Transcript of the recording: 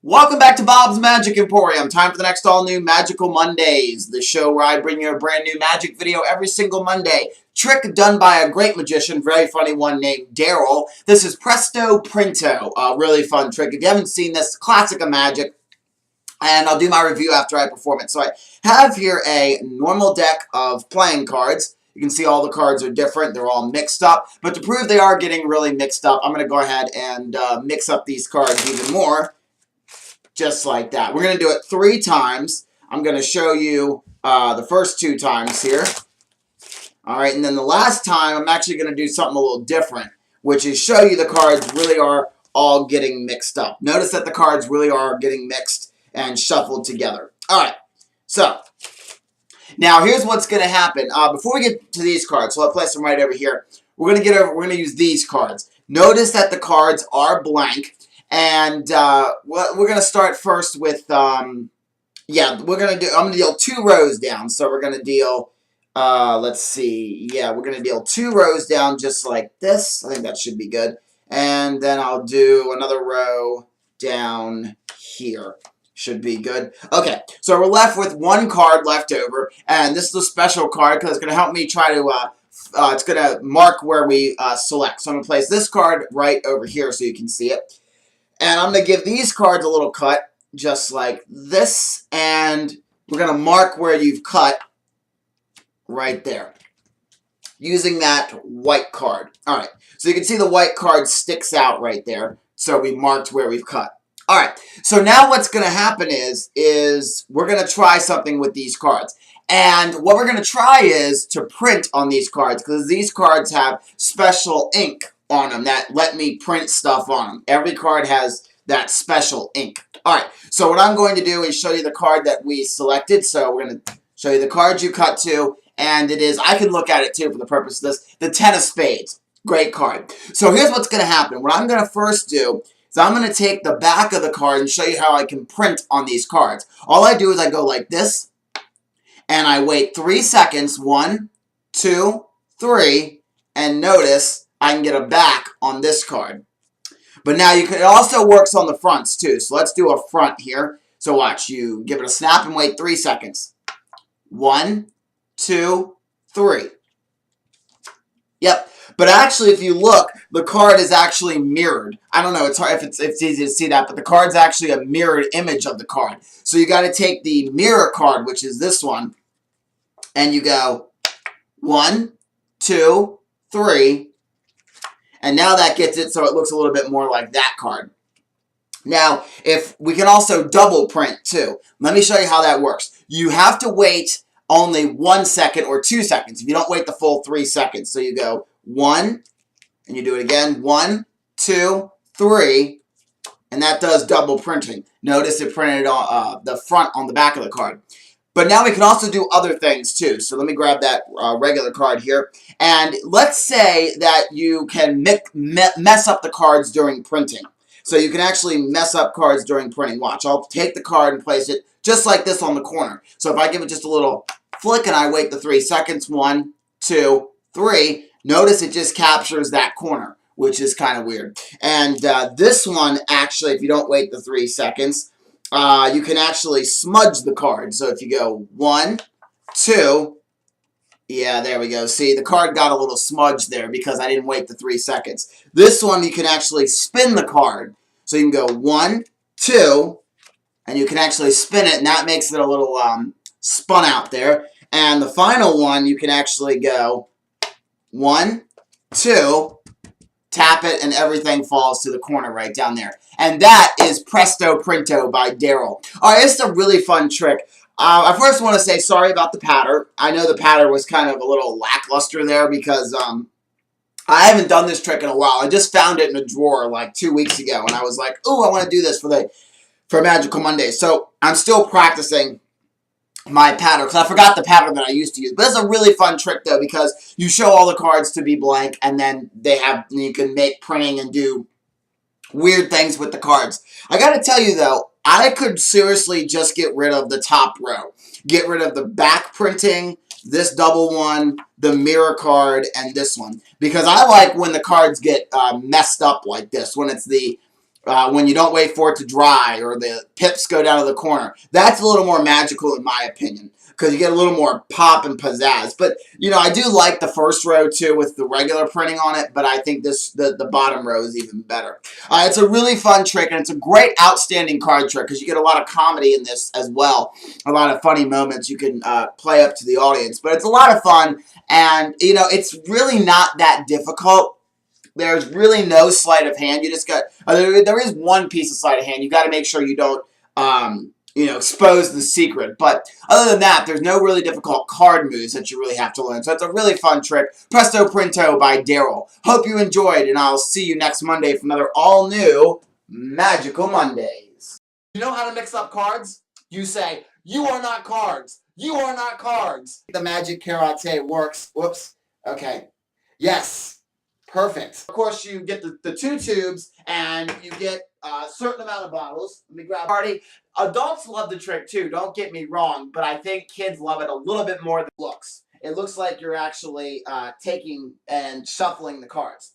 Welcome back to Bob's Magic Emporium. Time for the next all-new Magical Mondays, the show where I bring you a brand new magic video every single Monday. Trick done by a great magician, very funny one named Daryl. This is Presto, Printo, a really fun trick. If you haven't seen this, classic of magic, and I'll do my review after I perform it. So I have here a normal deck of playing cards. You can see all the cards are different. They're all mixed up. But to prove they are getting really mixed up, I'm going to go ahead and mix up these cards even more. Just like that. We're going to do it 3 times. I'm going to show you the first 2 times here. Alright, and then the last time I'm actually going to do something a little different, which is show you the cards really are all getting mixed up. Notice that the cards really are getting mixed and shuffled together. Alright, so now here's what's going to happen. Before we get to these cards, so I'll place them right over here. We're going to use these cards. Notice that the cards are blank. And we're going to start first with, I'm going to deal 2 rows down. So we're going to deal, let's see, we're going to deal 2 rows down just like this. I think that should be good. And then I'll do another row down here. Should be good. Okay, so we're left with 1 card left over. And this is a special card because it's going to help me try to, it's going to mark where we select. So I'm going to place this card right over here so you can see it. And I'm going to give these cards a little cut, just like this. And we're going to mark where you've cut right there, using that white card. Alright, so you can see the white card sticks out right there. So we marked where we've cut. Alright, so now what's going to happen is we're going to try something with these cards. And what we're going to try is to print on these cards, because these cards have special ink on them that let me print stuff on them. Every card has that special ink. Alright, so what I'm going to do is show you the card that we selected. So we're going to show you the card you cut to, and it is, I can look at it too for the purpose of this, the 10 of spades. Great card. So here's what's going to happen. What I'm going to first do is I'm going to take the back of the card and show you how I can print on these cards. All I do is I go like this, and I wait 3 seconds, 1, 2, 3, and notice I can get a back on this card. But now it also works on the fronts too. So let's do a front here. So watch, you give it a snap and wait 3 seconds. 1, 2, 3. Yep. But actually, if you look, the card is actually mirrored. I don't know, it's hard if it's easy to see that, but the card's actually a mirrored image of the card. So you got to take the mirror card, which is this one, and you go 1, 2, 3. And now that gets it so it looks a little bit more like that card. Now, if we can also double print too. Let me show you how that works. You have to wait only 1 second or 2 seconds. If you don't wait the full 3 seconds. So you go 1, and you do it again. 1, 2, 3. And that does double printing. Notice it printed on the front on the back of the card. But now we can also do other things too. So let me grab that regular card here. And let's say that you can mess up the cards during printing. So you can actually mess up cards during printing. Watch, I'll take the card and place it just like this on the corner. So if I give it just a little flick and I wait the 3 seconds, 1, 2, 3, notice it just captures that corner, which is kind of weird. And this one, actually, if you don't wait the 3 seconds, you can actually smudge the card. So if you go 1, 2, yeah, there we go. See, the card got a little smudged there because I didn't wait the 3 seconds. This one, you can actually spin the card. So you can go 1, 2, and you can actually spin it, and that makes it a little spun out there. And the final one, you can actually go 1, 2, tap it, and everything falls to the corner right down there. And that is Presto Printo by Daryl. Alright, it's a really fun trick. I first want to say sorry about the pattern. I know the pattern was kind of a little lackluster there because I haven't done this trick in a while. I just found it in a drawer like 2 weeks ago, and I was like, "Ooh, I want to do this for Magical Monday." So I'm still practicing my pattern because I forgot the pattern that I used to use. But it's a really fun trick though because you show all the cards to be blank, and then you can make printing and do weird things with the cards. I got to tell you though, I could seriously just get rid of the top row. Get rid of the back printing, this double one, the mirror card, and this one. Because I like when the cards get messed up like this. When it's the when you don't wait for it to dry or the pips go down to the corner. That's a little more magical in my opinion because you get a little more pop and pizzazz. But, you know, I do like the first row too with the regular printing on it, but I think the bottom row is even better. It's a really fun trick, and it's a great outstanding card trick because you get a lot of comedy in this as well. A lot of funny moments you can play up to the audience. But it's a lot of fun, and, you know, it's really not that difficult. There's really no sleight of hand. You just got, there is one piece of sleight of hand. You got to make sure you don't, you know, expose the secret. But other than that, there's no really difficult card moves that you really have to learn. So it's a really fun trick. Presto Printo by Daryl. Hope you enjoyed, and I'll see you next Monday for another all-new Magical Mondays. You know how to mix up cards? You say, "You are not cards. You are not cards." The magic karate works. Whoops. Okay. Yes. Perfect. Of course, you get the 2 tubes, and you get a certain amount of bottles. Let me grab a party. Adults love the trick too, don't get me wrong, but I think kids love it a little bit more than it looks. It looks like you're actually taking and shuffling the cards.